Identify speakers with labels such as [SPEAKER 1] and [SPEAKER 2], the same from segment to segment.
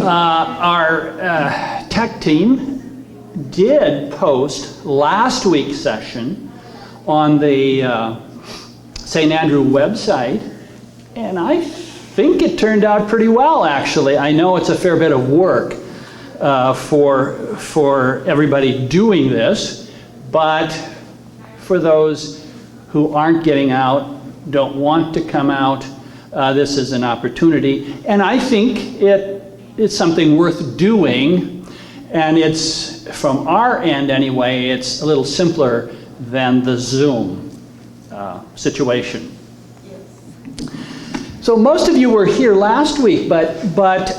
[SPEAKER 1] Our tech team did post last week's session on the St. Andrew website, and I think it turned out pretty well, actually. I know it's a fair bit of work for everybody doing this, but for those who aren't getting out, don't want to come out, this is an opportunity. And I think it's something worth doing, and it's, from our end anyway, it's a little simpler than the Zoom situation. So most of you were here last week, but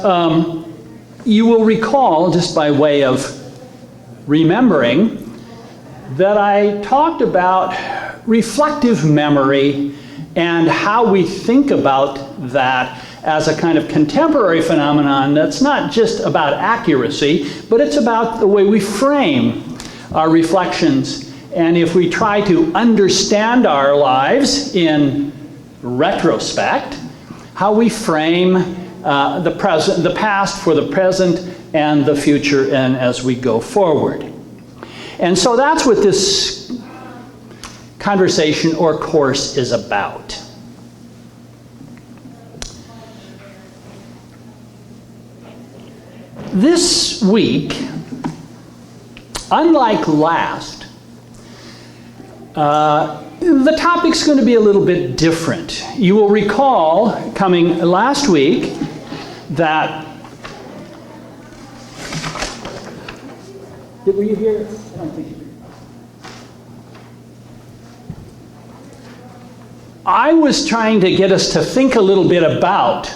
[SPEAKER 1] you will recall, just by way of remembering, that I talked about reflective memory and how we think about that as a kind of contemporary phenomenon that's not just about accuracy, but it's about the way we frame our reflections. And if we try to understand our lives in retrospect, how we frame the past for the present and the future, and as we go forward. And so that's what this conversation or course is about. This week, unlike last, the topic's going to be a little bit different. You will recall, coming last week, that... Were you here? I don't think you were. I was trying to get us to think a little bit about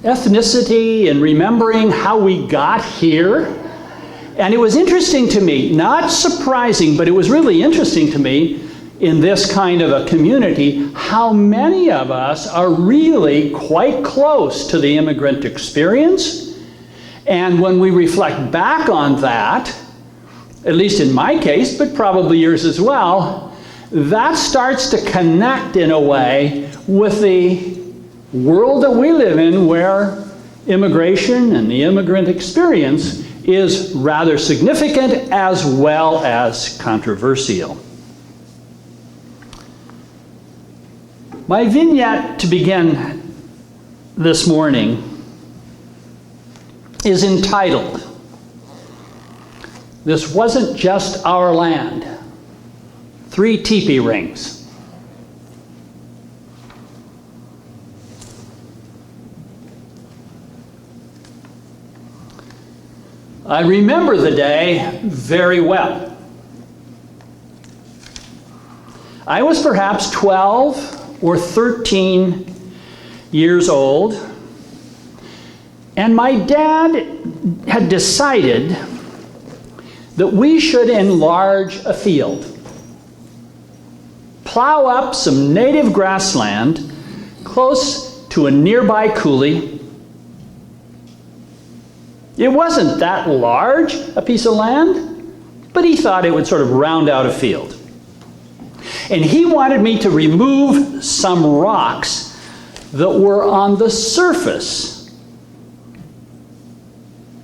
[SPEAKER 1] ethnicity and remembering how we got here. And it was interesting to me, not surprising, but it was really interesting to me in this kind of a community, how many of us are really quite close to the immigrant experience. And when we reflect back on that, at least in my case, but probably yours as well, that starts to connect in a way with the world that we live in, where immigration and the immigrant experience is rather significant as well as controversial. My vignette to begin this morning is entitled, "This Wasn't Just Our Land, 3 Teepee Rings." I remember the day very well. I was perhaps 12 or 13 years old, and my dad had decided that we should enlarge a field, plow up some native grassland close to a nearby coulee. It wasn't that large a piece of land, but he thought it would sort of round out a field. And he wanted me to remove some rocks that were on the surface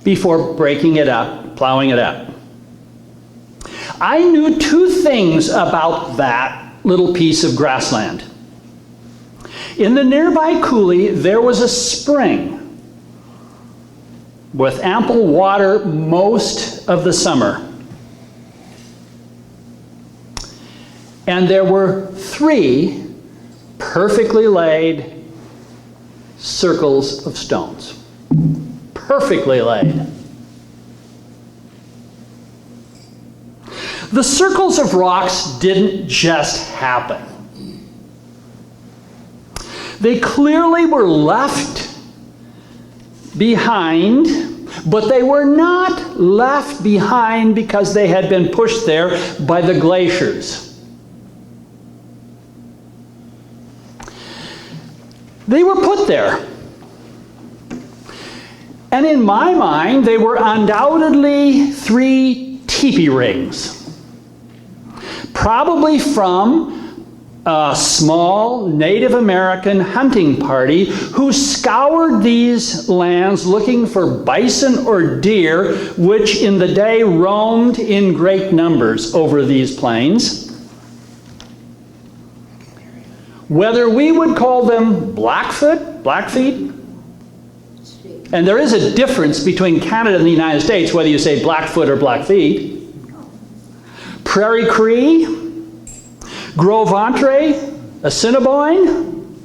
[SPEAKER 1] before breaking it up, plowing it up. I knew 2 things about that little piece of grassland. In the nearby coulee, there was a spring with ample water most of the summer. And there were 3 perfectly laid circles of stones. Perfectly laid. The circles of rocks didn't just happen. They clearly were left behind, but they were not left behind because they had been pushed there by the glaciers. They were put there. And in my mind, they were undoubtedly 3 teepee rings. Probably from a small Native American hunting party who scoured these lands looking for bison or deer, which in the day roamed in great numbers over these plains. Whether we would call them Blackfeet, and there is a difference between Canada and the United States, whether you say Blackfoot or Blackfeet, Prairie Cree, Gros Ventre, Assiniboine,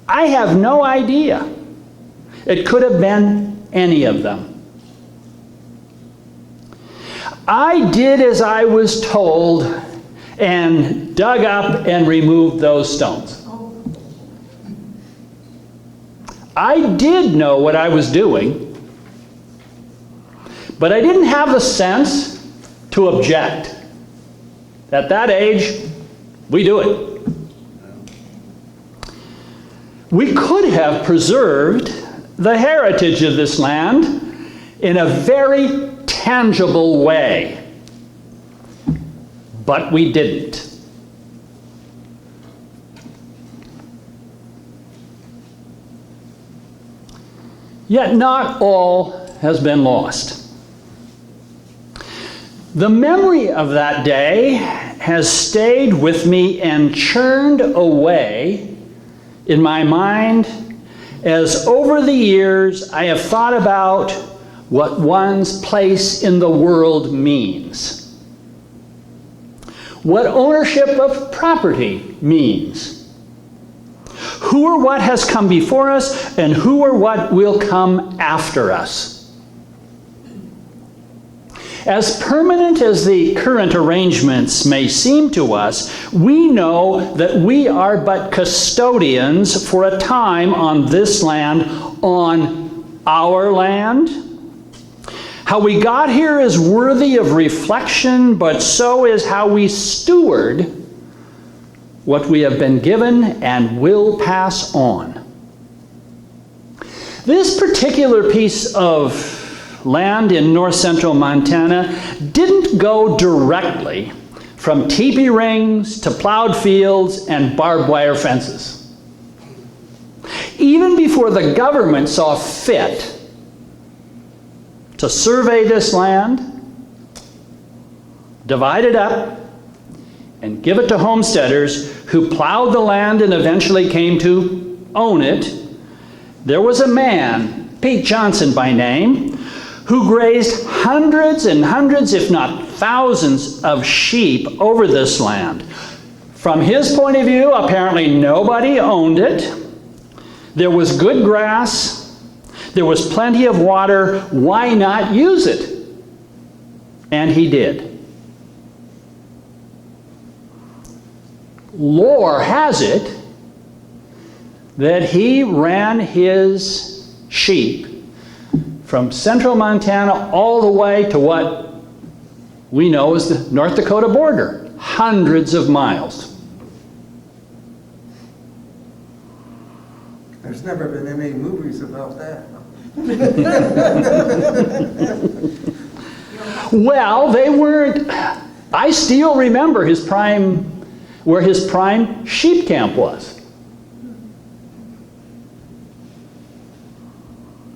[SPEAKER 1] I have no idea. It could have been any of them. I did as I was told and dug up and removed those stones. I did know what I was doing, but I didn't have the sense to object. At that age, we do it. We could have preserved the heritage of this land in a very tangible way, but we didn't. Yet not all has been lost. The memory of that day has stayed with me and churned away in my mind as over the years I have thought about what one's place in the world means, what ownership of property means, who or what has come before us, and who or what will come after us. As permanent as the current arrangements may seem to us, we know that we are but custodians for a time on this land, on our land. How we got here is worthy of reflection, but so is how we steward what we have been given and will pass on. This particular piece of land in north central Montana didn't go directly from teepee rings to plowed fields and barbed wire fences. Even before the government saw fit to survey this land, divide it up, and give it to homesteaders who plowed the land and eventually came to own it, there was a man, Pete Johnson by name, who grazed hundreds and hundreds, if not thousands, of sheep over this land. From his point of view, apparently nobody owned it. There was good grass. There was plenty of water. Why not use it? And he did. Lore has it that he ran his sheep from central Montana all the way to what we know as the North Dakota border, hundreds of miles.
[SPEAKER 2] There's never been any movies about that.
[SPEAKER 1] Well, they weren't. I still remember his prime, where his prime sheep camp was.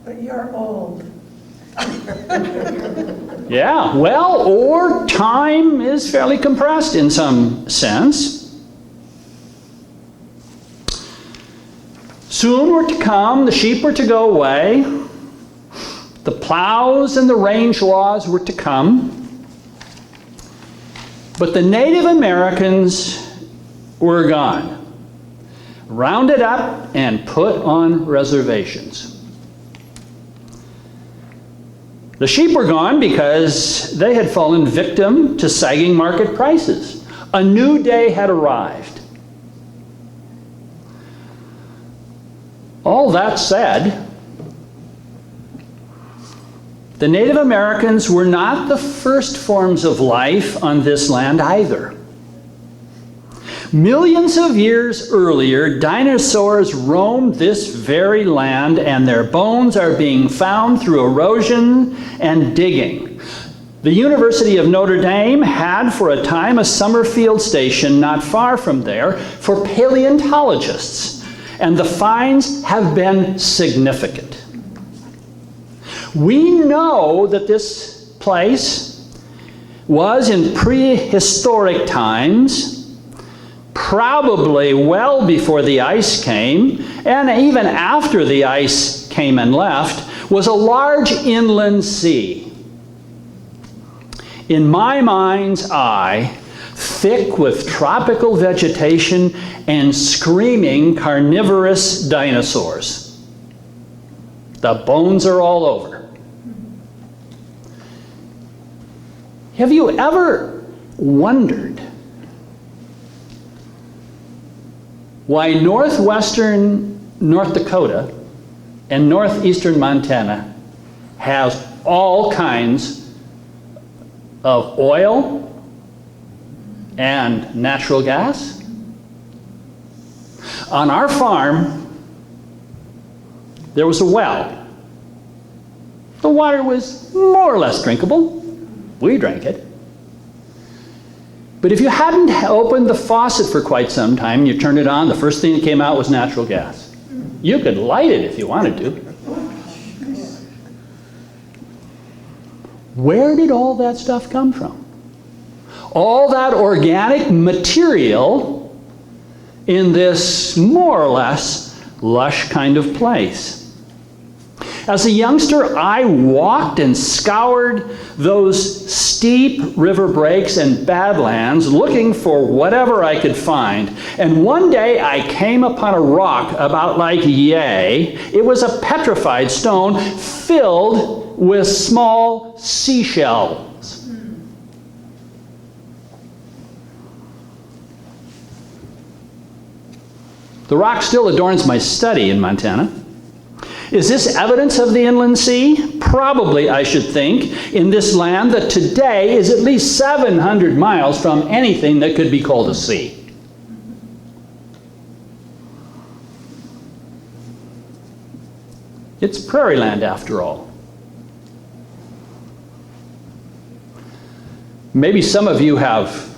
[SPEAKER 3] But you're old.
[SPEAKER 1] Yeah, well, or time is fairly compressed in some sense. Soon were to come, the sheep were to go away, the plows and the range laws were to come, but the Native Americans were gone, rounded up and put on reservations. The sheep were gone because they had fallen victim to sagging market prices. A new day had arrived. All that said, the Native Americans were not the first forms of life on this land either. Millions of years earlier, dinosaurs roamed this very land, and their bones are being found through erosion and digging. The University of Notre Dame had for a time a summer field station not far from there for paleontologists, and the finds have been significant. We know that this place was in prehistoric times, probably well before the ice came, and even after the ice came and left, was a large inland sea. In my mind's eye, thick with tropical vegetation and screaming carnivorous dinosaurs. The bones are all over. Have you ever wondered why northwestern North Dakota and northeastern Montana has all kinds of oil and natural gas? On our farm, there was a well. The water was more or less drinkable. We drank it. But if you hadn't opened the faucet for quite some time and you turned it on, the first thing that came out was natural gas. You could light it if you wanted to. Where did all that stuff come from? All that organic material in this more or less lush kind of place. As a youngster, I walked and scoured those steep river breaks and badlands looking for whatever I could find. And one day I came upon a rock about like yay. It was a petrified stone filled with small seashells. The rock still adorns my study in Montana. Is this evidence of the inland sea? Probably, I should think, in this land that today is at least 700 miles from anything that could be called a sea. It's prairie land after all. Maybe some of you have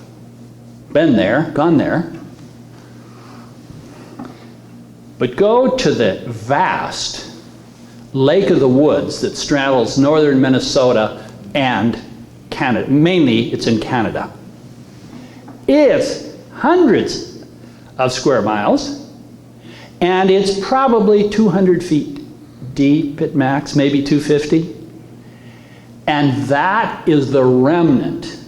[SPEAKER 1] been there, gone there. But go to the vast Lake of the Woods that straddles northern Minnesota and Canada. Mainly, it's in Canada. It's hundreds of square miles, and it's probably 200 feet deep at max, maybe 250. And that is the remnant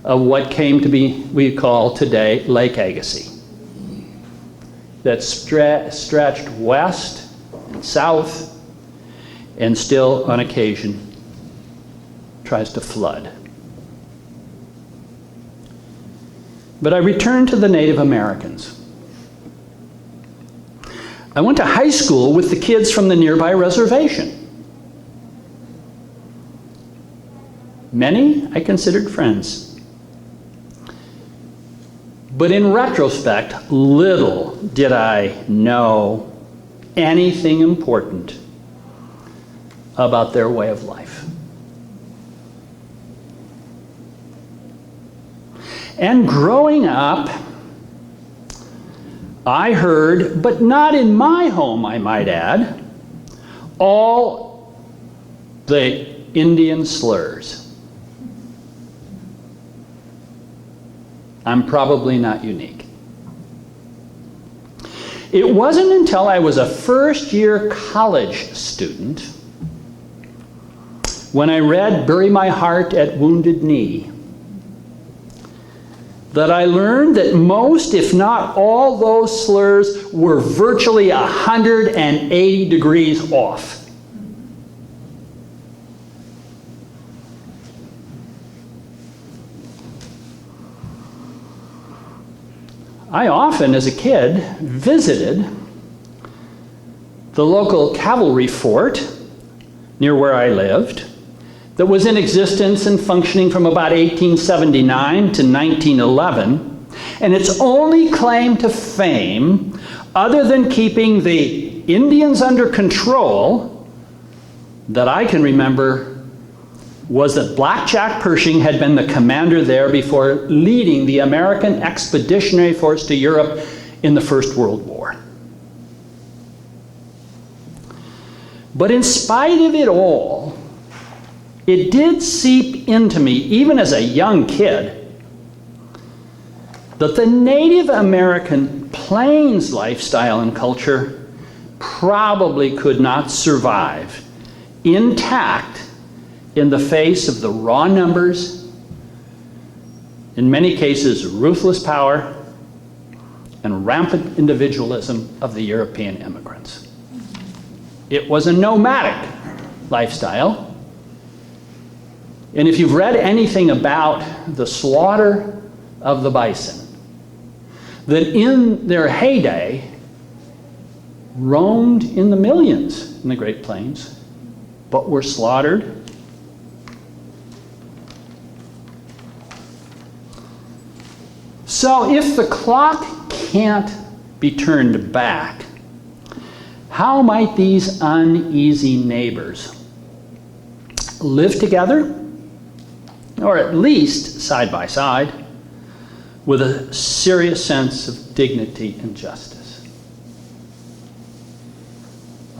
[SPEAKER 1] of what came to be, we call today, Lake Aageson. That stretched west and south, and still on occasion tries to flood. But I return to the Native Americans. I went to high school with the kids from the nearby reservation. Many I considered friends. But in retrospect, little did I know anything important about their way of life. And growing up, I heard, but not in my home, I might add, all the Indian slurs. I'm probably not unique. It wasn't until I was a first-year college student when I read Bury My Heart at Wounded Knee that I learned that most, if not all, those slurs were virtually 180 degrees off. I often, as a kid, visited the local cavalry fort near where I lived that was in existence and functioning from about 1879 to 1911, and its only claim to fame, other than keeping the Indians under control, that I can remember, was that Blackjack Pershing had been the commander there before leading the American Expeditionary Force to Europe in the First World War. But in spite of it all, it did seep into me, even as a young kid, that the Native American plains lifestyle and culture probably could not survive intact in the face of the raw numbers, in many cases ruthless power, and rampant individualism of the European immigrants. It was a nomadic lifestyle. And if you've read anything about the slaughter of the bison, that in their heyday roamed in the millions in the Great Plains, but were slaughtered. So if the clock can't be turned back, how might these uneasy neighbors live together, or at least side by side, with a serious sense of dignity and justice?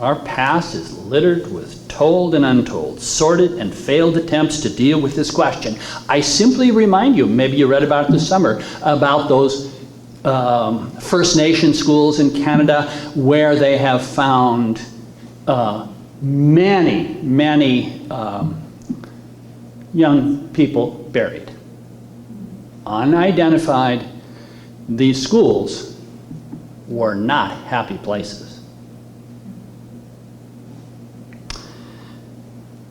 [SPEAKER 1] Our past is littered with told and untold, sordid and failed attempts to deal with this question. I simply remind you, maybe you read about it this summer, about those First Nation schools in Canada where they have found many young people buried. Unidentified. These schools were not happy places.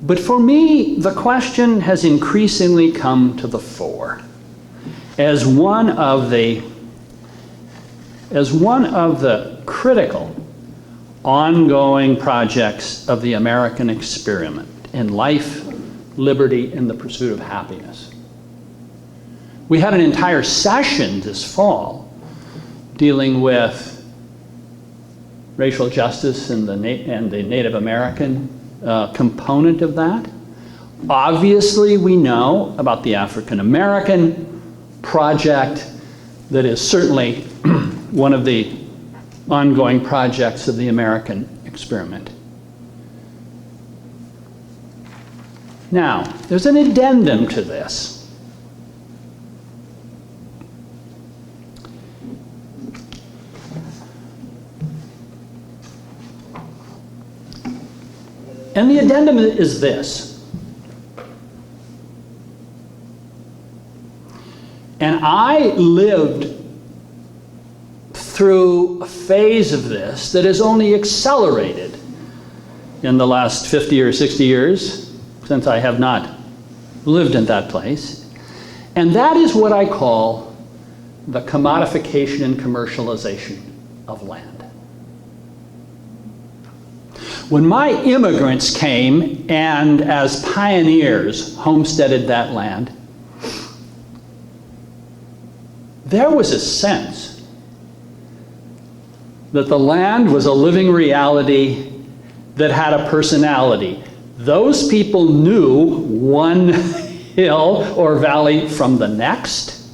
[SPEAKER 1] But for me, the question has increasingly come to the fore as one of the critical ongoing projects of the American experiment in life, liberty, and the pursuit of happiness. We had an entire session this fall dealing with racial justice and the Native American component of that. Obviously, we know about the African American project that is certainly one of the ongoing projects of the American experiment. Now, there's an addendum to this. And the addendum is this. And I lived through a phase of this that has only accelerated in the last 50 or 60 years, since I have not lived in that place. And that is what I call the commodification and commercialization of land. When my immigrants came and as pioneers homesteaded that land, there was a sense that the land was a living reality that had a personality. Those people knew one hill or valley from the next,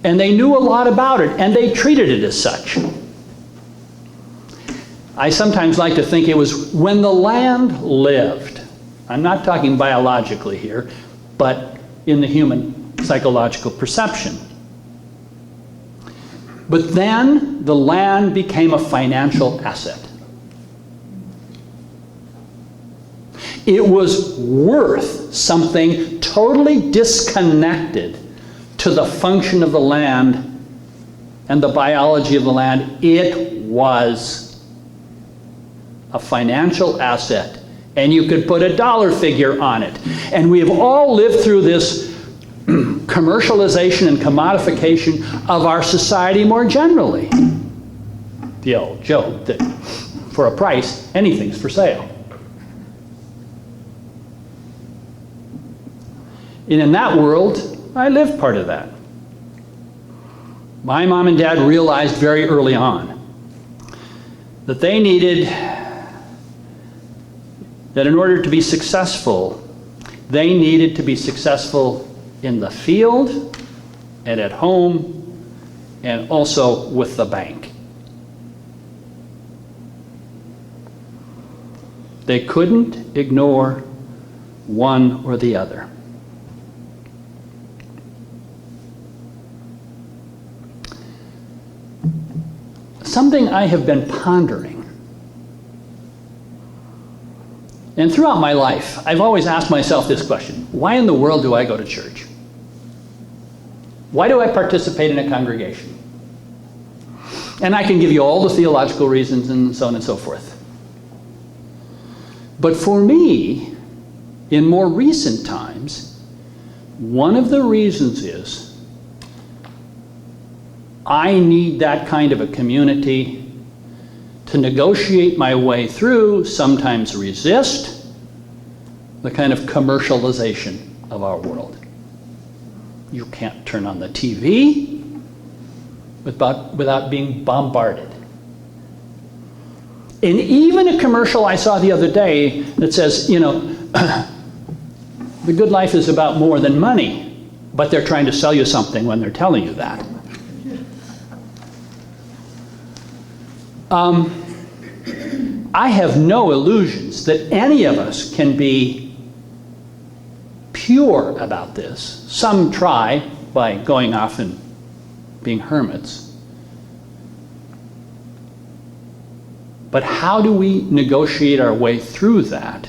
[SPEAKER 1] and they knew a lot about it, and they treated it as such. I sometimes like to think it was when the land lived. I'm not talking biologically here, but in the human psychological perception. But then the land became a financial asset. It was worth something totally disconnected to the function of the land and the biology of the land. It was a financial asset, and you could put a dollar figure on it. And we have all lived through this commercialization and commodification of our society more generally. The old joke that for a price, anything's for sale. And in that world, I lived part of that. My mom and dad realized very early on that they needed, that in order to be successful, They needed to be successful in the field and at home and also with the bank. They couldn't ignore one or the other. Something I have been pondering. And throughout my life, I've always asked myself this question: why in the world do I go to church? Why do I participate in a congregation? And I can give you all the theological reasons and so on and so forth. But for me, in more recent times, one of the reasons is I need that kind of a community to negotiate my way through, sometimes resist, the kind of commercialization of our world. You can't turn on the TV without being bombarded. And even a commercial I saw the other day that says, you know, the good life is about more than money, but they're trying to sell you something when they're telling you that. I have no illusions that any of us can be pure about this. Some try by going off and being hermits. But how do we negotiate our way through that?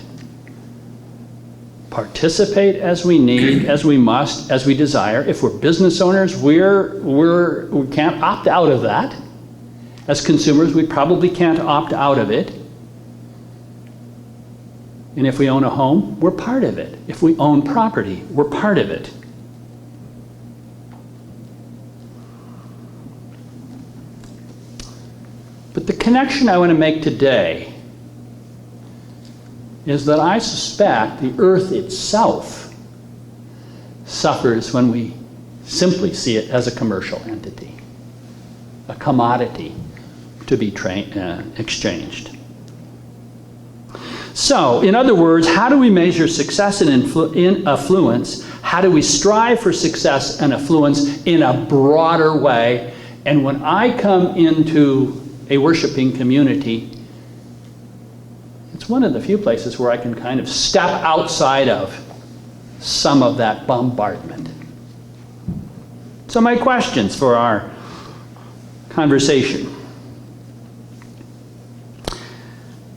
[SPEAKER 1] Participate as we need, as we must, as we desire. If we're business owners, we can't opt out of that. As consumers, we probably can't opt out of it. And if we own a home, we're part of it. If we own property, we're part of it. But the connection I want to make today is that I suspect the earth itself suffers when we simply see it as a commercial entity, a commodity to be exchanged. So, in other words, how do we measure success and affluence? How do we strive for success and affluence in a broader way? And when I come into a worshiping community, it's one of the few places where I can kind of step outside of some of that bombardment. So my questions for our conversation.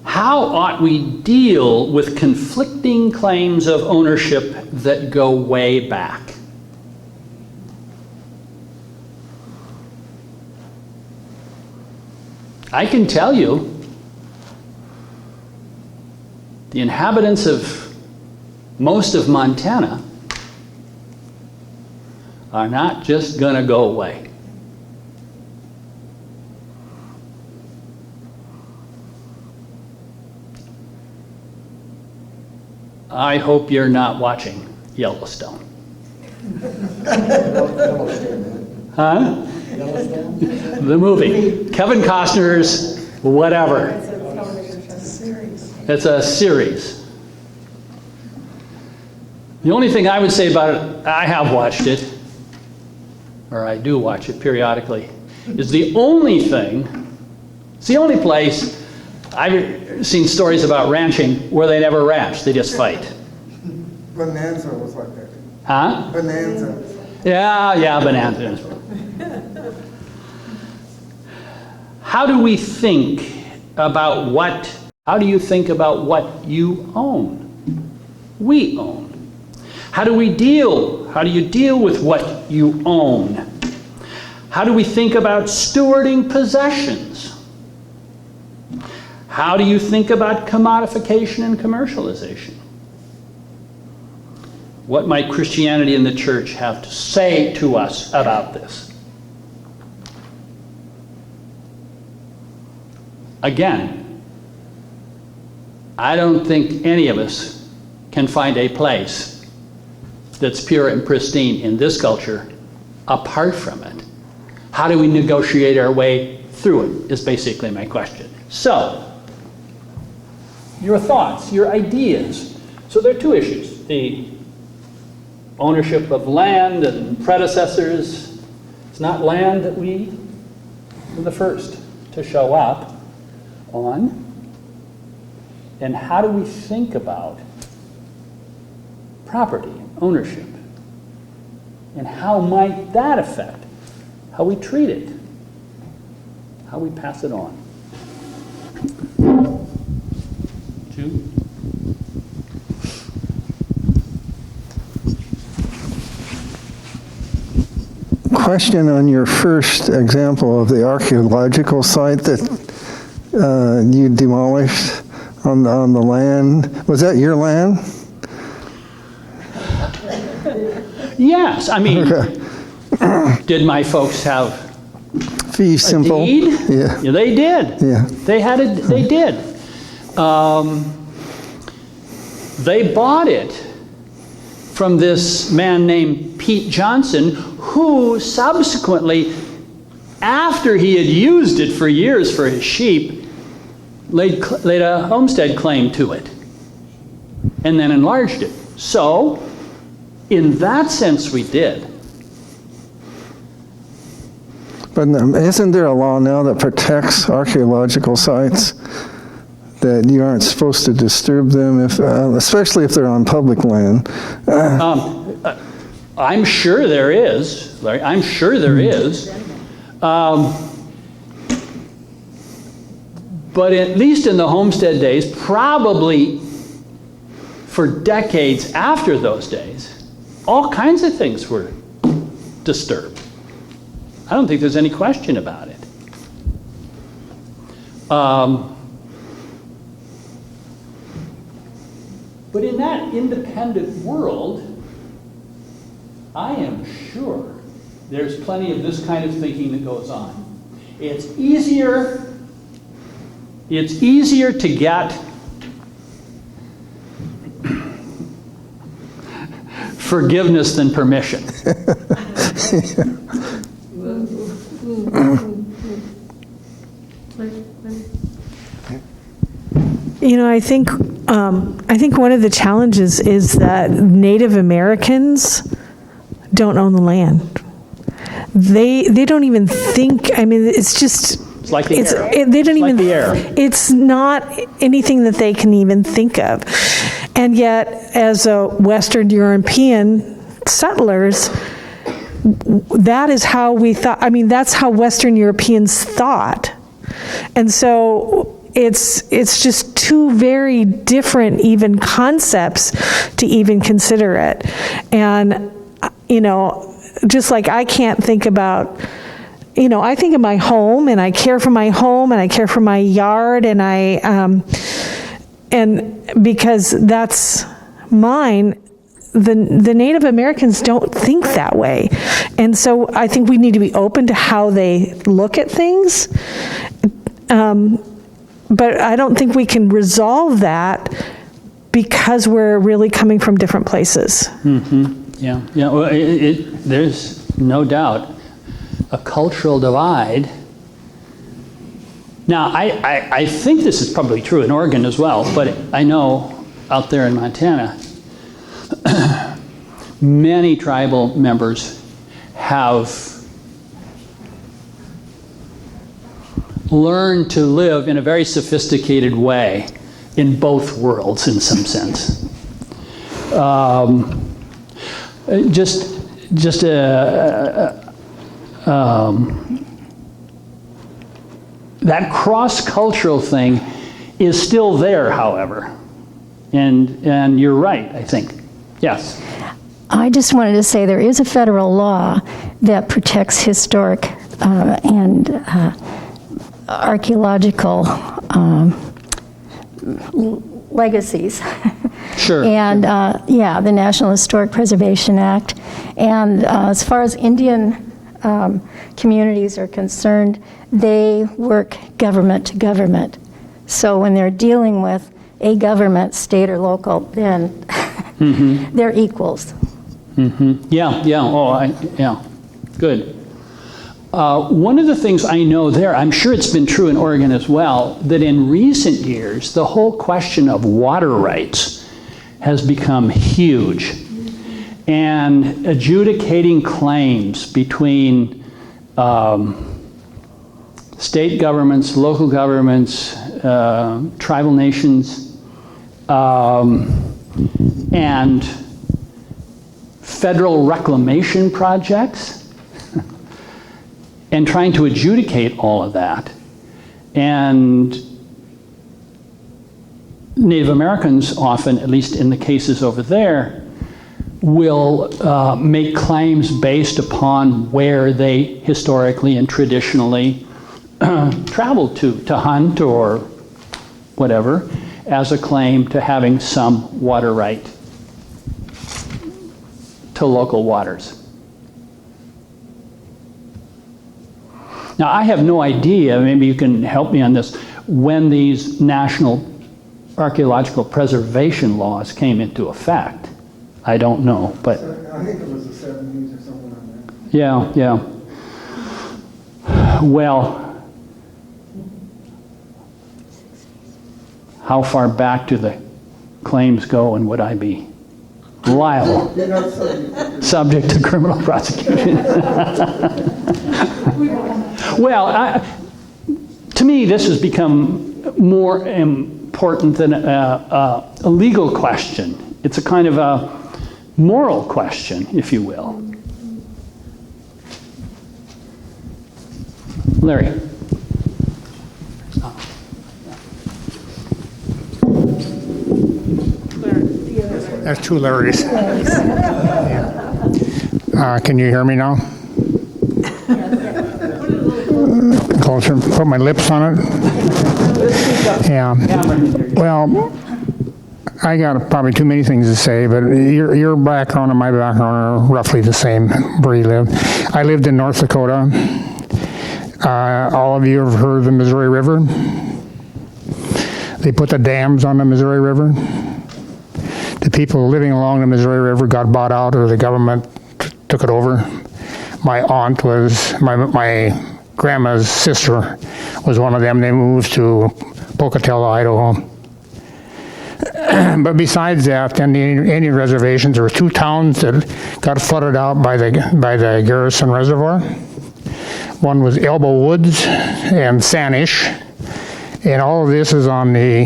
[SPEAKER 1] How ought we deal with conflicting claims of ownership that go way back? I can tell you, the inhabitants of most of Montana are not just going to go away. I hope you're not watching Yellowstone. Huh? The movie. Kevin Costner's whatever. It's a series. The only thing I would say about it, I have watched it, or I do watch it periodically, is the only thing, it's the only place I've seen stories about ranching where they never ranch, they just fight.
[SPEAKER 2] Bonanza was like that.
[SPEAKER 1] Huh?
[SPEAKER 2] Bonanza.
[SPEAKER 1] Yeah, Bonanza. How do we think about how do you think about what you own? We own. How do you deal with what you own? How do we think about stewarding possessions? How do you think about commodification and commercialization? What might Christianity and the church have to say to us about this? Again, I don't think any of us can find a place that's pure and pristine in this culture apart from it. How do we negotiate our way through it is basically my question. So, your thoughts, your ideas. So there are two issues. The ownership of land and predecessors. It's not land that we were the first to show up on. And how do we think about property and ownership? And how might that affect how we treat it, how we pass it on? Two.
[SPEAKER 3] Question on your first example of the archaeological site that you demolished on the land. Was that your land?
[SPEAKER 1] Yes, I mean, did my folks have
[SPEAKER 3] Fee simple.
[SPEAKER 1] a deed?
[SPEAKER 3] Yeah.
[SPEAKER 1] Yeah, they did.
[SPEAKER 3] Yeah.
[SPEAKER 1] They did. They bought it from this man named Pete Johnson, who subsequently, after he had used it for years for his sheep, laid a homestead claim to it and then enlarged it. So, in that sense, we did.
[SPEAKER 3] But isn't there a law now that protects archaeological sites? That you aren't supposed to disturb them, if, especially if they're on public land?
[SPEAKER 1] I'm sure there is, Larry. I'm sure there is. But at least in the homestead days, probably for decades after those days, all kinds of things were disturbed. I don't think there's any question about it. But in that independent world, I am sure there's plenty of this kind of thinking that goes on. It's easier to get forgiveness than permission.
[SPEAKER 4] You know, I think one of the challenges is that Native Americans don't own the land. They don't even think. I mean, it's just.
[SPEAKER 1] It's like the air.
[SPEAKER 4] They don't
[SPEAKER 1] It's
[SPEAKER 4] even.
[SPEAKER 1] like the air.
[SPEAKER 4] It's not anything that they can even think of, and yet, as a Western European settlers, that is how we thought. I mean, that's how Western Europeans thought, and so. It's just two very different even concepts to even consider it. And, you know, just like I can't think about, you know, I think of my home and I care for my home and I care for my yard and and because that's mine, the Native Americans don't think that way. And so I think we need to be open to how they look at things. But I don't think we can resolve that because we're really coming from different places.
[SPEAKER 1] Mm-hmm. Yeah. Well, there's no doubt a cultural divide. Now, I think this is probably true in Oregon as well, but I know out there in Montana, many tribal members have learn to live in a very sophisticated way in both worlds in some sense. That cross-cultural thing is still there, however. And you're right, I think. Yes?
[SPEAKER 5] I just wanted to say there is a federal law that protects historic and archaeological legacies.
[SPEAKER 1] Sure.
[SPEAKER 5] And yeah, the National Historic Preservation Act. And as far as Indian communities are concerned, they work government to government. So when they're dealing with a government, state or local, then mm-hmm. they're equals.
[SPEAKER 1] Mm-hmm. Yeah. Yeah. Good. One of the things I know there, I'm sure it's been true in Oregon as well, that in recent years, the whole question of water rights has become huge. and adjudicating claims between state governments, local governments, tribal nations, and federal reclamation projects, and trying to adjudicate all of that. And Native Americans often, at least in the cases over there, will make claims based upon where they historically and traditionally traveled to hunt or whatever, as a claim to having some water right to local waters. Now, I have no idea, maybe you can help me on this, when these national archaeological preservation laws came into effect. I don't know, but...
[SPEAKER 2] I think it was the 70s or something like that.
[SPEAKER 1] Yeah, yeah. Well, how far back do the claims go, and would I be liable?
[SPEAKER 2] You're not
[SPEAKER 1] Subject to criminal prosecution. Well, to me, this has become more important than a legal question. It's a kind of a moral question, if you will. Larry.
[SPEAKER 6] There's two Larrys. Can you hear me now? Closer, put my lips on it. Yeah. Well, I got probably too many things to say, but your background and my background are roughly the same where you live. I lived in North Dakota. All of you have heard of the Missouri River. They put the dams on the Missouri River. The people living along the Missouri River got bought out, or the government took it over. My aunt was, my grandma's sister was one of them. They moved to Pocatello, Idaho. But besides that, then the Indian reservations, there were two towns that got flooded out by the Aageson Reservoir. One was Elbow Woods and Sanish, and all of this is on the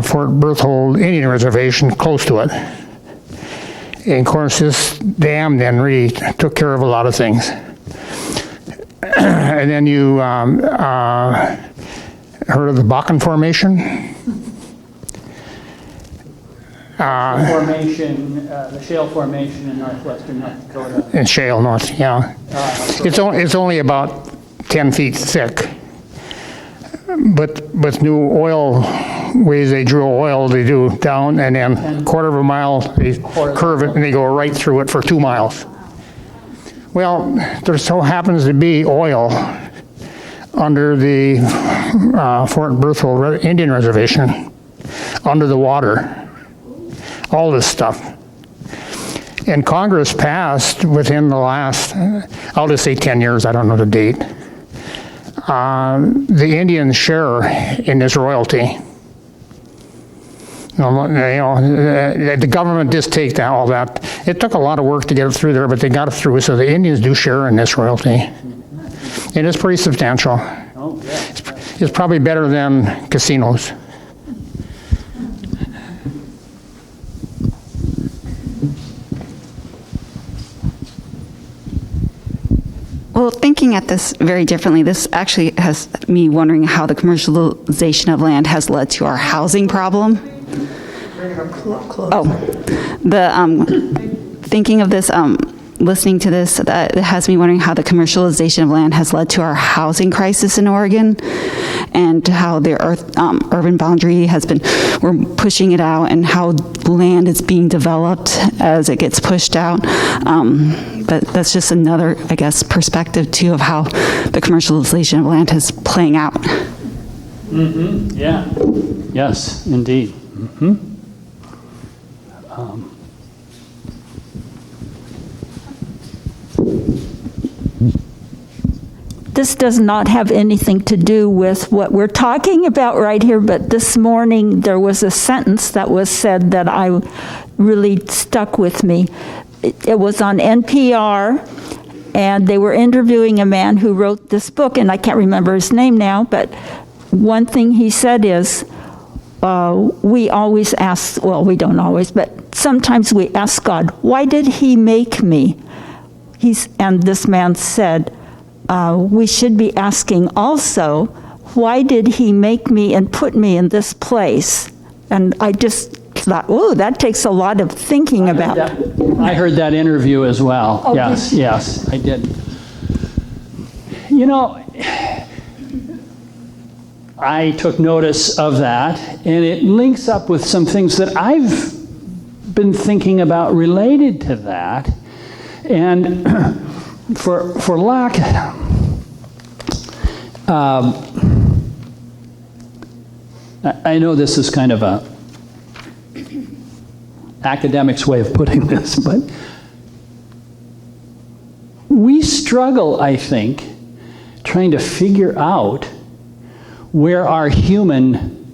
[SPEAKER 6] Fort Berthold Indian Reservation, close to it. And of course, this dam then really took care of a lot of things. And then you heard of the Bakken Formation?
[SPEAKER 1] The shale formation in northwestern North Dakota.
[SPEAKER 6] In shale north, yeah. It's only about 10 feet thick. But with new oil ways they drill oil, they do down, and then a quarter of a mile, they curve it, and they go right through it for 2 miles. Well, there so happens to be oil under the Fort Berthold Indian Reservation, under the water, all this stuff. And Congress passed within the last, I'll just say 10 years, I don't know the date, the Indian share in this royalty. The government just take all that. It took a lot of work to get it through there, but they got it through, so the Indians do share in this royalty. It is pretty substantial.
[SPEAKER 1] Oh, yeah.
[SPEAKER 6] It's probably better than casinos.
[SPEAKER 7] Well, thinking at this very differently, this actually has me wondering how the commercialization of land has led to our housing problem. Thinking of this, listening to this, that has me wondering how the commercialization of land has led to our housing crisis in Oregon, and how the urban boundary has been, we're pushing it out, and how land is being developed as it gets pushed out. But that's just another, I guess, perspective too of how the commercialization of land is playing out.
[SPEAKER 1] Mm-hmm. Yeah. Yes, indeed. Mm-hmm.
[SPEAKER 8] this does not have anything to do with what we're talking about right here, but this morning there was a sentence that was said that I really stuck with me. It was on NPR, and they were interviewing a man who wrote this book, and I can't remember his name now, but one thing he said is, we always ask, well, we don't always, but sometimes we ask God, why did he make me? And this man said, we should be asking also, why did he make me and put me in this place? And I just thought, oh, that takes a lot of thinking about.
[SPEAKER 1] I heard that interview as well.
[SPEAKER 8] Oh,
[SPEAKER 1] yes, yes, I did. You know, I took notice of that, and it links up with some things that I've been thinking about related to that. And for lack, I know this is kind of a academic's way of putting this, but we struggle, I think, trying to figure out where our human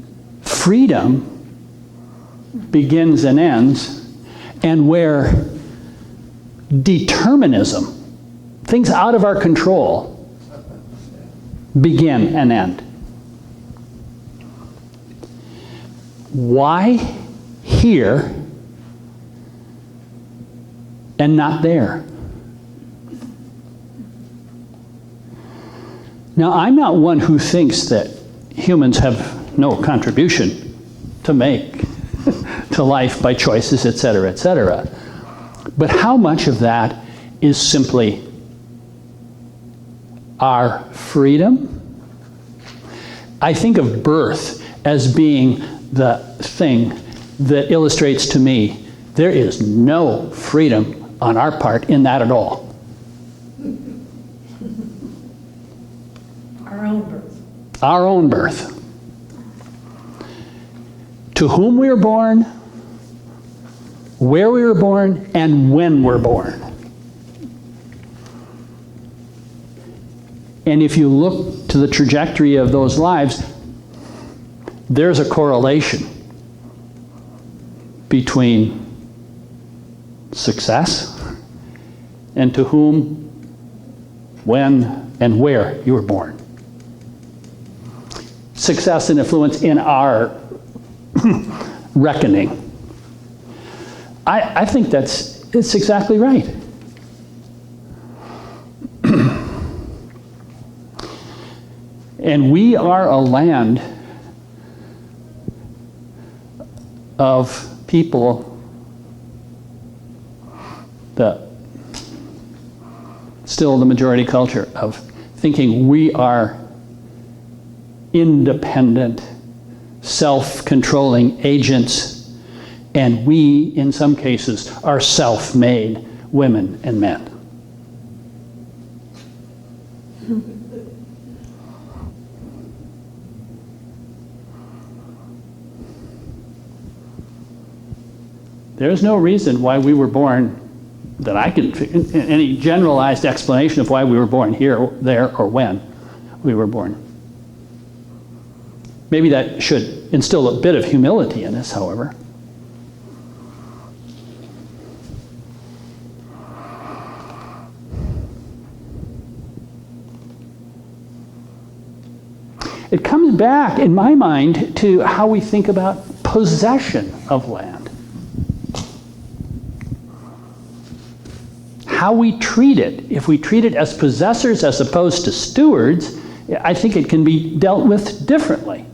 [SPEAKER 1] freedom begins and ends, and where determinism, things out of our control, begin and end. Why here and not there? Now, I'm not one who thinks that humans have no contribution to make to life by choices, etc., etc. But how much of that is simply our freedom? I think of birth as being the thing that illustrates to me there is no freedom on our part in that at all.
[SPEAKER 4] Our own birth.
[SPEAKER 1] Our own birth. To whom we were born, where we were born, and when we're born. And if you look to the trajectory of those lives, there's a correlation between success and to whom, when, and where you were born. Success and influence in our reckoning. I think it's exactly right. And we are a land of people that still the majority culture of thinking we are independent, self-controlling agents, and we, in some cases, are self-made women and men. There's no reason why we were born that I can, any generalized explanation of why we were born here, there, or when we were born. Maybe that should instill a bit of humility in us, however. It comes back, in my mind, to how we think about possession of land. How we treat it. If we treat it as possessors as opposed to stewards, I think it can be dealt with differently.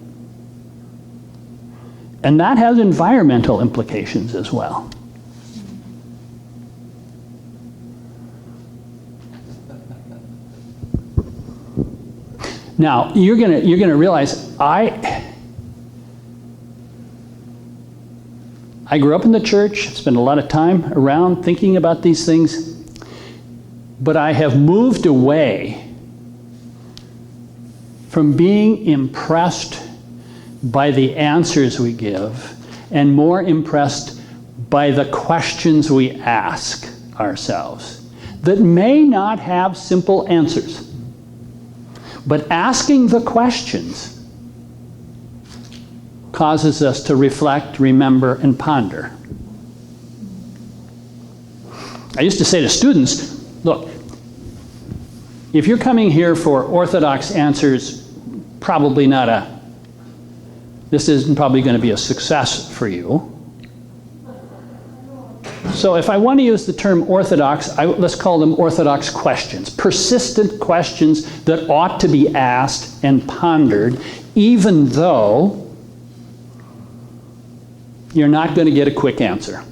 [SPEAKER 1] And that has environmental implications as well. Now, you're gonna realize I grew up in the church, spent a lot of time around thinking about these things, but I have moved away from being impressed by the answers we give and more impressed by the questions we ask ourselves that may not have simple answers. But asking the questions causes us to reflect, remember, and ponder. I used to say to students, look, if you're coming here for orthodox answers, this isn't probably going to be a success for you. So if I want to use the term orthodox, let's call them orthodox questions, persistent questions that ought to be asked and pondered, even though you're not going to get a quick answer.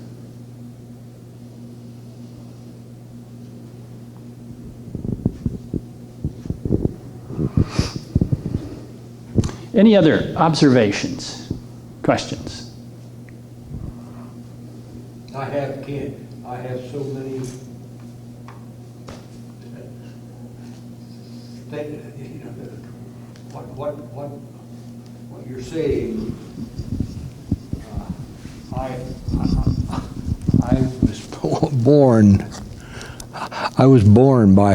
[SPEAKER 1] Any other observations, questions?
[SPEAKER 9] I have so many what you're saying. I was born by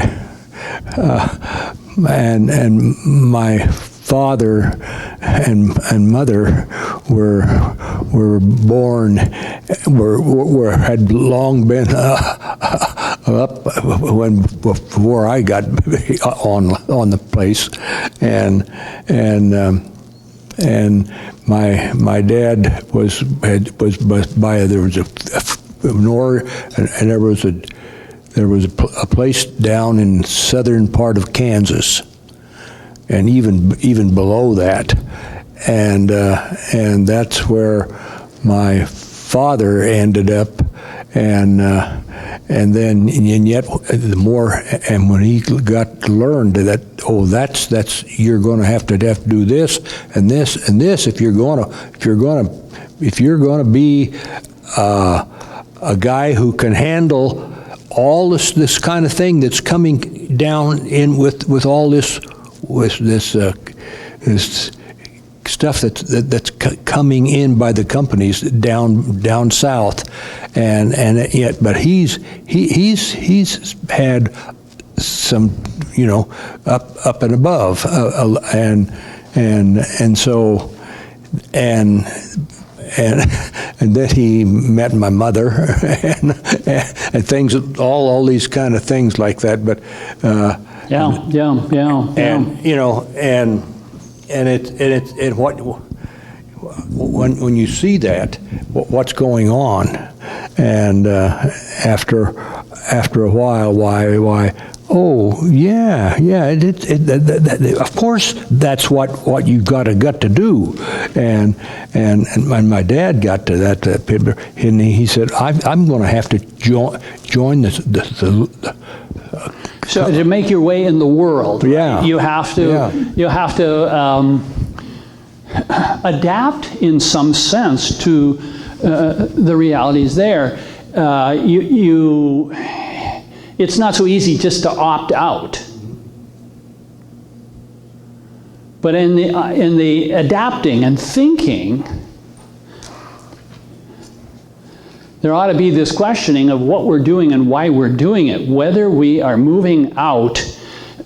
[SPEAKER 9] and my father and mother were born had long been up before I got on the place, and my dad was by there was there was a place down in southern part of Kansas, and even below that, and that's where my father ended up, and yet the more, and when he learned that that's you're going to have to do this and this and this if you're going to be a guy who can handle all this kind of thing that's coming down in with all this stuff that's coming in by the companies down south, and yet, but he's had some, up and above, and so and then he met my mother and things, all these kind of things like that, but and what when you see that, what's going on, and after a while, why? Oh yeah. Of course, that's what you got to do, and my dad got to that, and he said, I'm going to have to join this.
[SPEAKER 1] So to make your way in the world,
[SPEAKER 9] yeah,
[SPEAKER 1] you have to adapt in some sense to the realities there. It's not so easy just to opt out. But in the adapting and thinking, there ought to be this questioning of what we're doing and why we're doing it, whether we are moving out.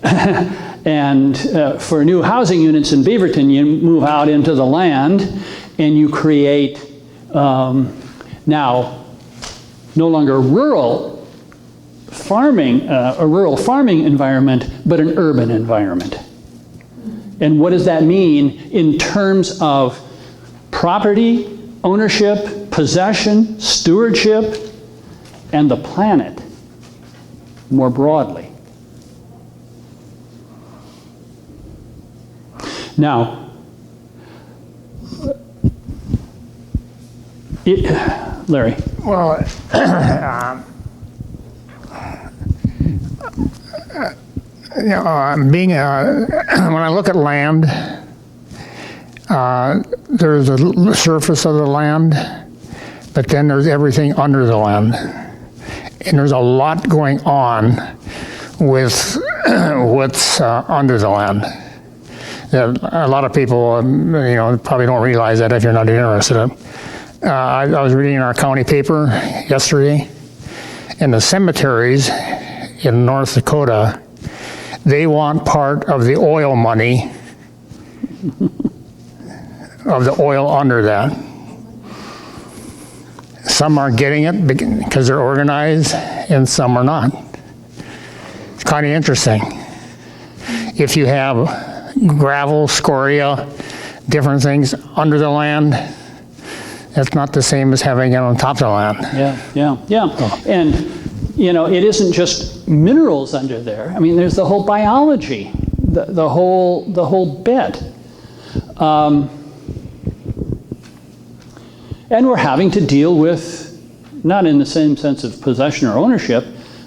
[SPEAKER 1] And for new housing units in Beaverton, you move out into the land and you create now no longer rural farming, a rural farming environment, but an urban environment. And what does that mean in terms of property, ownership, possession, stewardship, and the planet more broadly? Now, Larry.
[SPEAKER 6] Well, being when I look at land, there's a surface of the land, but then there's everything under the land, and there's a lot going on with what's under the land. A lot of people, probably don't realize that if you're not interested in it. I was reading in our county paper yesterday, in the cemeteries in North Dakota, they want part of the oil money, of the oil under that. Some are getting it because they're organized, and some are not. It's kind of interesting. If you have gravel, scoria, different things under the land, that's not the same as having it on top of the land.
[SPEAKER 1] Yeah. And, you know, it isn't just minerals under there. I mean, there's the whole biology, the whole bit. And we're having to deal with, not in the same sense of possession or ownership,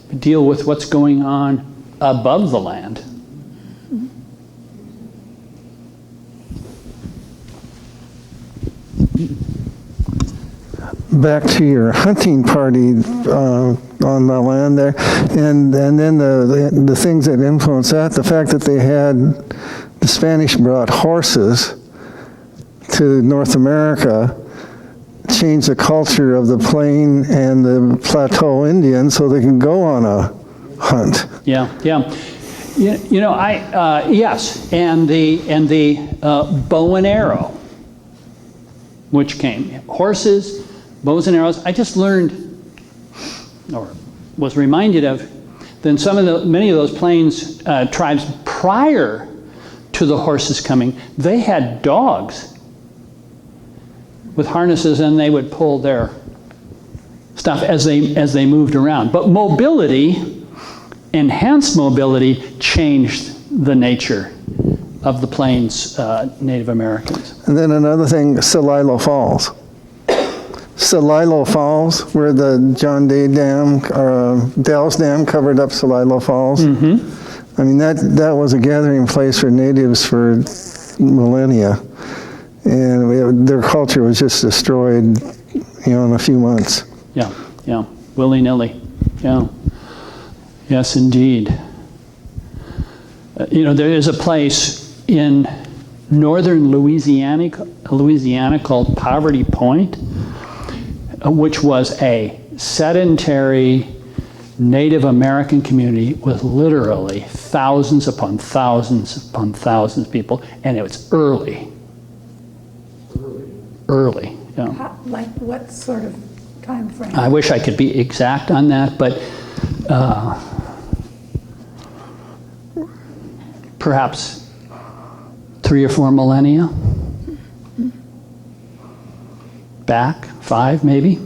[SPEAKER 1] but deal with what's going on above the land.
[SPEAKER 3] Back to your hunting party on the land there, and then the things that influence that, the fact that the Spanish brought horses to North America, changed the culture of the plain and the plateau Indians so they can go on a hunt.
[SPEAKER 1] Yeah. You know, yes, and the bow and arrow, which came. Horses, bows and arrows. I just learned, or was reminded of, that many of those plains tribes prior to the horses coming, they had dogs with harnesses, and they would pull their stuff as they moved around. But mobility, enhanced mobility, changed the nature of the Plains Native Americans.
[SPEAKER 3] And then another thing, Celilo Falls. Celilo Falls, where the John Day Dam, Dalles Dam covered up Celilo Falls. Mm-hmm. I mean, that was a gathering place for natives for millennia. And their culture was just destroyed, you know, in a few months.
[SPEAKER 1] Yeah, willy-nilly. Yeah. Yes, indeed. You know, there is a place in northern Louisiana called Poverty Point, which was a sedentary Native American community with literally thousands upon thousands upon thousands of people, and it was early. Yeah.
[SPEAKER 10] Like what sort of time frame?
[SPEAKER 1] I wish I could be exact on that, but perhaps 3 or 4 millennia back, 5 maybe.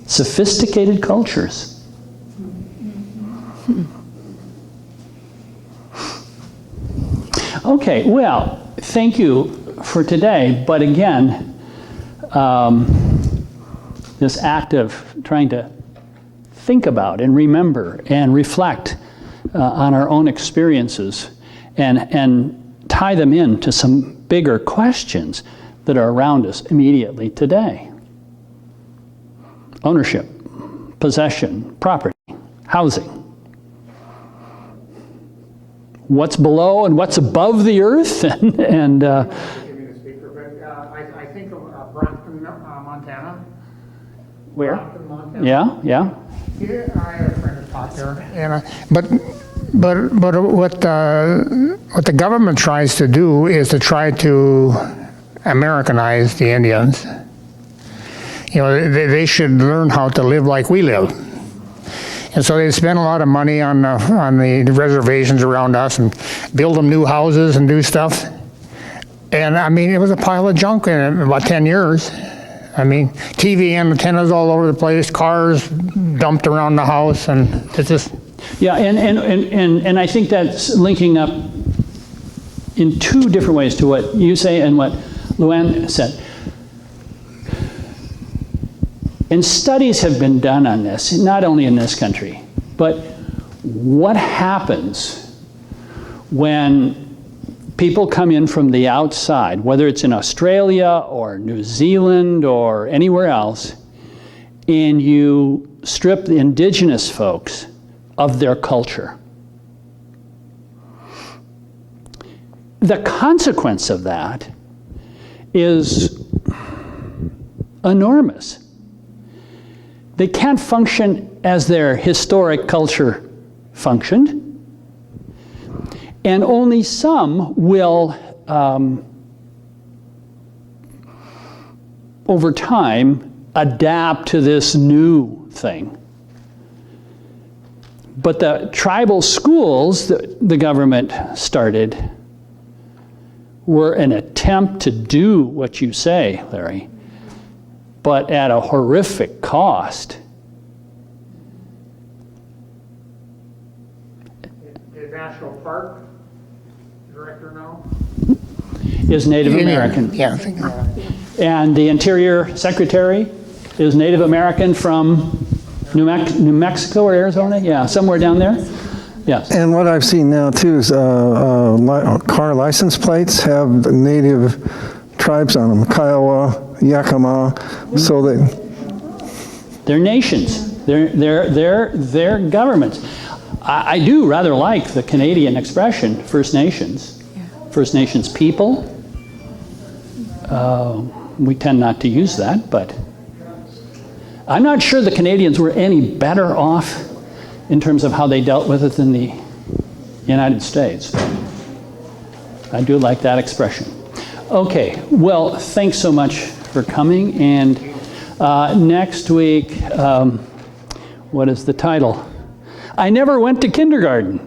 [SPEAKER 1] Sophisticated cultures. Okay, well, thank you for today, but again, this act of trying to think about and remember and reflect on our own experiences and tie them into some bigger questions that are around us immediately today. Ownership, possession, property, housing. What's below and what's above the earth, and
[SPEAKER 6] I think of Brockton, Montana.
[SPEAKER 1] where?
[SPEAKER 6] Brockton, Montana.
[SPEAKER 1] Yeah.
[SPEAKER 6] Yeah, I have a friend who taught there, and but what the government tries to do is to try to Americanize the Indians. You know, they should learn how to live like we live. And so they spend a lot of money on the reservations around us and build them new houses and do stuff. And I mean, it was a pile of junk in about 10 years. I mean, TV antennas all over the place, cars dumped around the house, and it's just...
[SPEAKER 1] Yeah, and I think that's linking up in 2 different ways to what you say and what Luann said. And studies have been done on this, not only in this country, but what happens when people come in from the outside, whether it's in Australia or New Zealand or anywhere else, and you strip the indigenous folks of their culture. The consequence of that is enormous. They can't function as their historic culture functioned. And only some will, over time, adapt to this new thing. But the tribal schools that the government started were an attempt to do what you say, Larry, but at a horrific cost.
[SPEAKER 6] The National Park Director now?
[SPEAKER 1] Is Native American.
[SPEAKER 6] Yeah, I think that.
[SPEAKER 1] And the Interior Secretary is Native American from New Mexico or Arizona? Yeah, somewhere down there. Yes.
[SPEAKER 3] And what I've seen now too is car license plates have native tribes on them, Kiowa, Yakima, so that
[SPEAKER 1] They're nations. They're governments. I do rather like the Canadian expression, First Nations. First Nations people. We tend not to use that, but I'm not sure the Canadians were any better off in terms of how they dealt with it than the United States. I do like that expression. Okay, well, thanks so much for coming. And next week, what is the title? I never went to kindergarten.